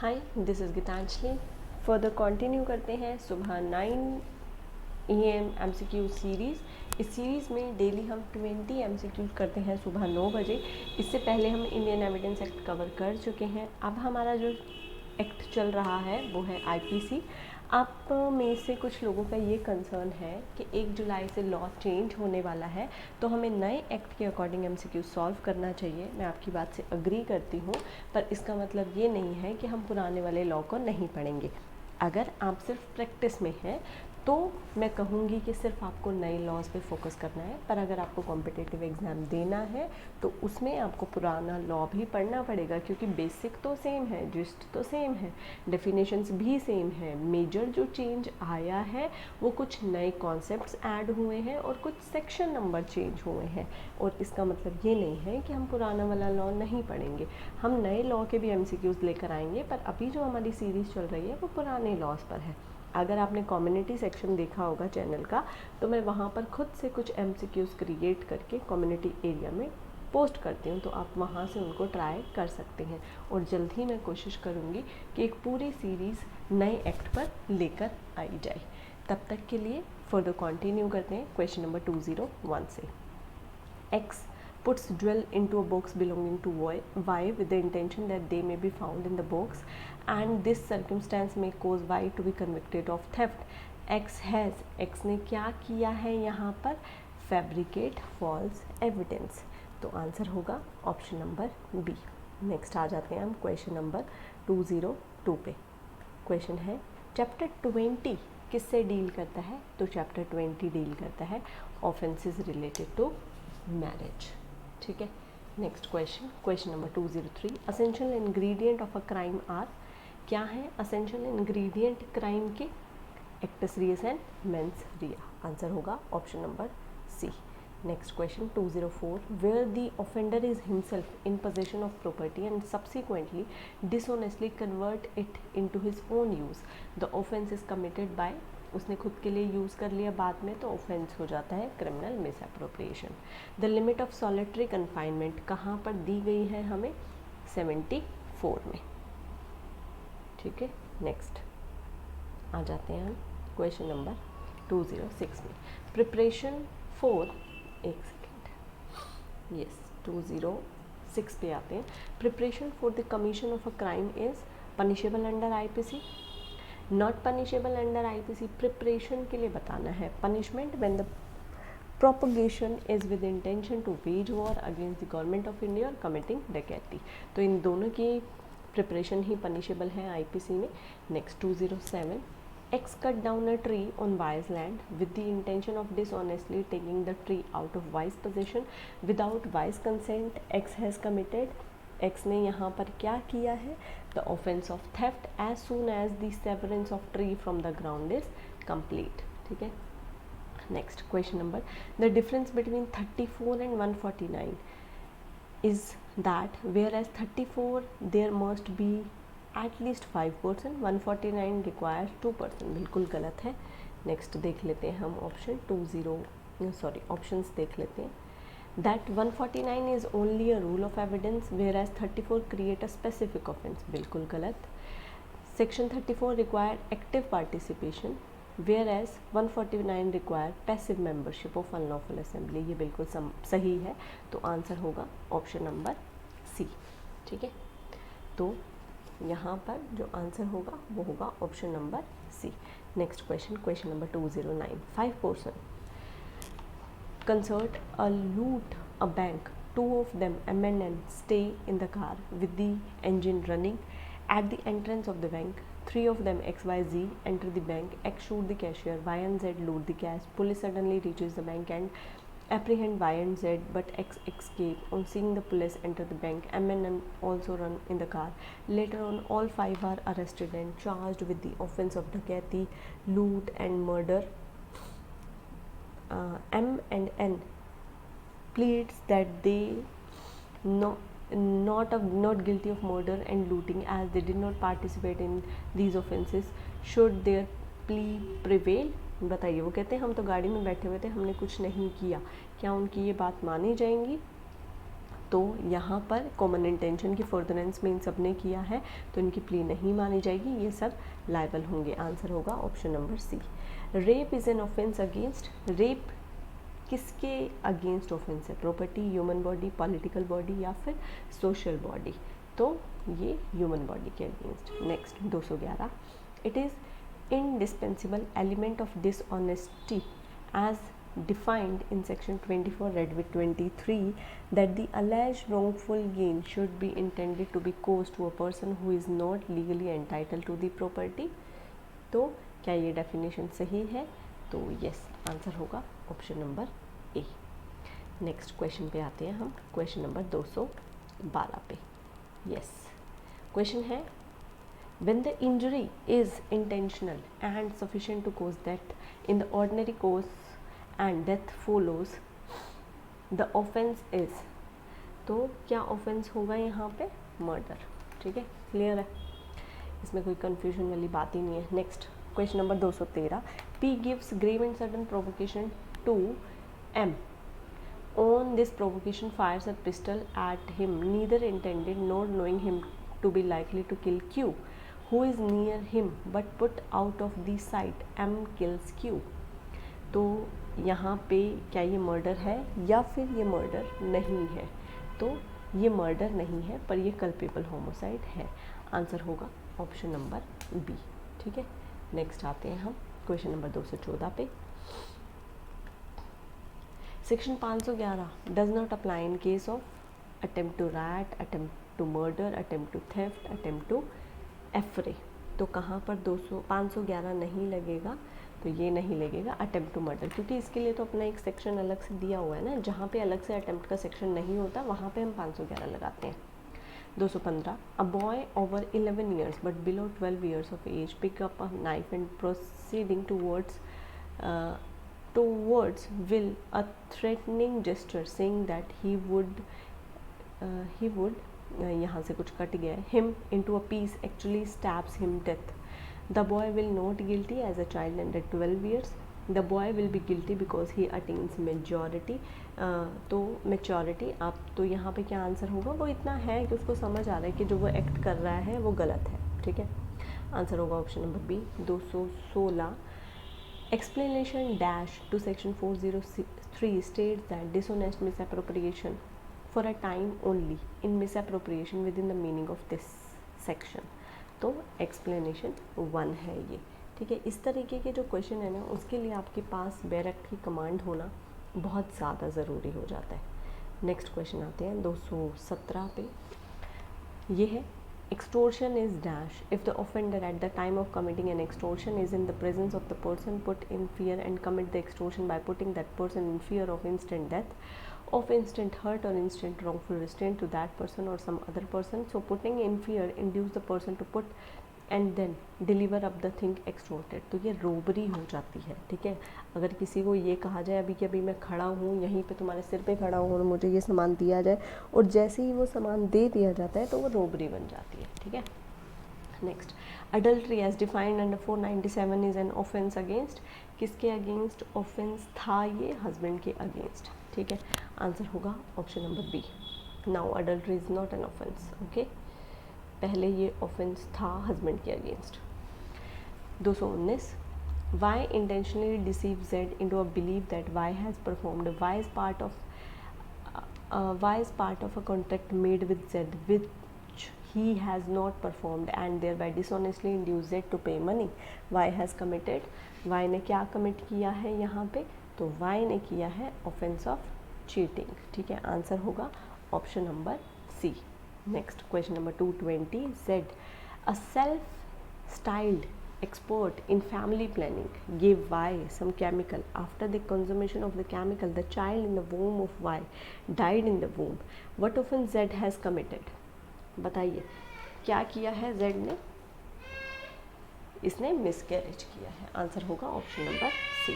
Hi, this is Geetanjali. Further continue करते हैं सुबह 9 AM MCQ सीरीज़। इस सीरीज़ में डेली हम 20 MCQ करते हैं सुबह 9 बजे। इससे पहले हम इंडियन एविडेंस एक्ट कवर कर चुके हैं। अब हमारा जो एक्ट चल रहा है वो है IPC। आप में से कुछ लोगों का ये कंसर्न है कि 1 जुलाई से लॉ चेंज होने वाला है, तो हमें नए एक्ट के अकॉर्डिंग MCQ सॉल्व करना चाहिए। मैं आपकी बात से अग्री करती हूँ, पर इसका मतलब ये नहीं है कि हम पुराने वाले लॉ को नहीं पढ़ेंगे। अगर आप सिर्फ प्रैक्टिस में हैं तो मैं कहूँगी कि सिर्फ आपको नए लॉज पे फोकस करना है, पर अगर आपको कॉम्पिटिटिव एग्ज़ाम देना है तो उसमें आपको पुराना लॉ भी पढ़ना पड़ेगा, क्योंकि बेसिक तो सेम है, जिस्ट तो सेम है, डेफिनेशंस भी सेम है। मेजर जो चेंज आया है वो कुछ नए कॉन्सेप्ट्स ऐड हुए हैं और कुछ सेक्शन नंबर चेंज हुए हैं। और इसका मतलब ये नहीं है कि हम पुराना वाला लॉ नहीं पढ़ेंगे। हम नए लॉ के भी MCQs लेकर आएंगे, पर अभी जो हमारी सीरीज़ चल रही है वो पुराने लॉज पर है। अगर आपने कम्युनिटी सेक्शन देखा होगा चैनल का, तो मैं वहाँ पर खुद से कुछ MCQs क्रिएट करके कम्युनिटी एरिया में पोस्ट करती हूँ, तो आप वहाँ से उनको ट्राई कर सकते हैं। और जल्द ही मैं कोशिश करूँगी कि एक पूरी सीरीज़ नए एक्ट पर लेकर आई जाए। तब तक के लिए फर्दर कंटिन्यू करते हैं क्वेश्चन नंबर 201 से। X puts jewel into a box belonging to Y with the intention that they may be found in the box, and this circumstance may cause Y to be convicted of theft. X ने क्या किया है यहाँ पर? Fabricate false evidence। तो answer होगा option number B. Next आ जाते हैं हम क्वेश्चन नंबर 202 पे। क्वेश्चन है चैप्टर 20 किससे डील करता है? तो चैप्टर 20 डील करता है ऑफेंसेस रिलेटेड टू मैरिज। ठीक है। Next question, question number 203। Essential ingredient of a crime are. क्या है असेंशियल इंग्रेडिएंट क्राइम के? Actus reus and mens rea. Answer होगा option number C. Next question 204। Where the offender is himself in possession of property and subsequently dishonestly convert it into his own use, the offence is committed by. उसने खुद के लिए use कर लिया बाद में, तो ऑफेंस हो जाता है criminal misappropriation. The limit of solitary confinement कहाँ पर दी गई है हमें? 74 में। ठीक है। नेक्स्ट आ जाते हैं हम क्वेश्चन नंबर 206 में। प्रिपरेशन फॉर, एक सेकेंड, यस 206 पे आते हैं। Preparation for the commission of a crime is punishable under IPC, not punishable under IPC। Preparation के लिए बताना है। Punishment when the propagation is with intention to wage war against the government of India और committing डकैती। तो इन दोनों की प्रिपरेशन ही पनिशेबल है IPC में। Next 207। X cut down a tree on Y's land with the intention of dishonestly taking the tree out of Y's possession without Y's consent. X has committed, X ने यहाँ पर क्या किया है? The offense of theft as soon as the severance of tree from the ground is complete। ठीक है। Next question number, the difference between 34 and 149 is that whereas 34 there must be at least 5%, 149 requires 2%। बिल्कुल गलत है। Next देख लेते हैं हम options देख लेते हैं। that 149 is only a rule of evidence whereas 34 create a specific offense। बिल्कुल गलत। section 34 require active participation whereas 149 require passive membership of unlawful assembly। ये बिल्कुल सही है, तो आंसर होगा ऑप्शन नंबर सी। ठीक है। तो यहाँ पर जो आंसर होगा वो होगा option number C. Next question, question number 209। 5% concert a loot a bank, two of them amend and stay in the car with the engine running. At the entrance of the bank, three of them XYZ enter the bank. X shoot the cashier, Y and Z loot the cash. Police suddenly reaches the bank and apprehend Y and Z, but X escape. On seeing the police enter the bank, M and N also run in the car. Later on, all five are arrested and charged with the offense of dacoity, loot and murder. M and N pleads that they not guilty of murder and looting as they did not participate in these offenses. Should their plea prevail? बताइए। वो कहते हैं हम तो गाड़ी में बैठे हुए थे, हमने कुछ नहीं किया, क्या उनकी ये बात मानी जाएंगी? तो यहाँ पर कॉमन इंटेंशन की फर्दरेंस में इन सब ने किया है, तो इनकी प्ली नहीं मानी जाएगी, ये सब लायबल होंगे। आंसर होगा option number C. Rape is an offence against, rape किसके अगेंस्ट ऑफेंस है? Property, human body, political body या फिर सोशल बॉडी? तो ये ह्यूमन बॉडी के against. Next 211, it is indispensable element of dishonesty as defined in section 24 read with 23 that the alleged wrongful gain should be intended to be caused to a person who is not legally entitled to the property। तो क्या ये definition सही है? तो yes, answer होगा option number A. Next question पे आते हैं हम, क्वेश्चन नंबर 212 पे। यस, क्वेश्चन है when the injury is intentional and sufficient to cause death in the ordinary course and death follows, the offense is। तो क्या offence होगा यहाँ पे? मर्डर। ठीक है, क्लियर है, इसमें कोई कंफ्यूजन वाली बात ही नहीं है। Next question number 213, P gives grave and sudden provocation to M. On this provocation fires a pistol at him, neither intended nor knowing him to be likely to kill Q, who is near him but put out of the sight, M kills Q। तो यहाँ पे क्या ये murder है या फिर ये murder नहीं है? तो ये मर्डर नहीं है, पर ये कल्पेबल होमोसाइड है। आंसर होगा ऑप्शन नंबर बी। ठीक है, नेक्स्ट आते हैं हम क्वेश्चन नंबर 214 पे। Section 511 does not apply in case of attempt to rat, attempt to murder, attempt to theft, attempt to affray. तो कहाँ पर 511 नहीं लगेगा? तो ये नहीं लगेगा अटेम्प्ट टू मर्डर, क्योंकि इसके लिए तो अपना एक सेक्शन अलग से दिया हुआ है ना, जहाँ पे अलग से अटेम्प्ट का सेक्शन नहीं होता वहाँ पे हम 511 लगाते हैं। 215, a boy over 11 years but below 12 years of age pick up a knife and proceeding towards will a threatening gesture saying that he would यहाँ से कुछ कट गया है, him into a piece actually stabs him death. The boy will not guilty as a child under 12 years. The boy will be guilty because he attains majority। तो maturity आप तो यहाँ पे क्या आंसर होगा? वो इतना है कि उसको समझ आ रहा है कि जो वो एक्ट कर रहा है वो गलत है। ठीक है, आंसर होगा option number B. 216, explanation dash to section 403 states that dishonest misappropriation for a time only in misappropriation within the meaning of this section। तो एक्सप्लेनेशन 1 है ये। ठीक है, इस तरीके के जो क्वेश्चन है ना, उसके लिए आपके पास बैरक की कमांड होना बहुत ज़्यादा ज़रूरी हो जाता है। नेक्स्ट क्वेश्चन आते हैं 217 पे। ये है extortion is dash if the offender at the time of committing an extortion is in the presence of the person put in fear and commit the extortion by putting that person in fear of instant death, of instant hurt or instant wrongful restraint to that person or some other person। So putting in fear induce the person to put and then deliver up the thing extorted। तो ये robbery हो जाती है। ठीक है, अगर किसी को ये कहा जाए अभी कि अभी मैं खड़ा हूँ यहीं पे तुम्हारे सिर पे खड़ा हूँ और मुझे ये सामान दिया जाए, और जैसे ही वो सामान दे दिया जाता है तो वो रोबरी बन जाती है। ठीक है, next adultery as defined under 497 is an offence against. किसके अगेंस्ट ऑफेंस था? ये हस्बैंड के अगेंस्ट। ठीक है, आंसर होगा option number B. Now adultery is not an offence. Okay, पहले ये ऑफेंस था हस्बैंड के against. 219, Y intentionally deceive Z into a believe that Y has performed Y is part of a contract made with Z which he has not performed and thereby dishonestly induced Z to pay money। Y has committed, Y ने क्या commit किया है यहाँ पे? तो Y ने किया है ऑफेंस ऑफ चीटिंग। ठीक है, आंसर होगा option number C. Next question number 220, Z a self styled expert in family planning gave Y some chemical. After the consummation of the chemical the child in the womb of Y died in the womb। What offense Z has committed? बताइए क्या किया है Z ने? इसने miscarriage किया है। Answer होगा option number सी।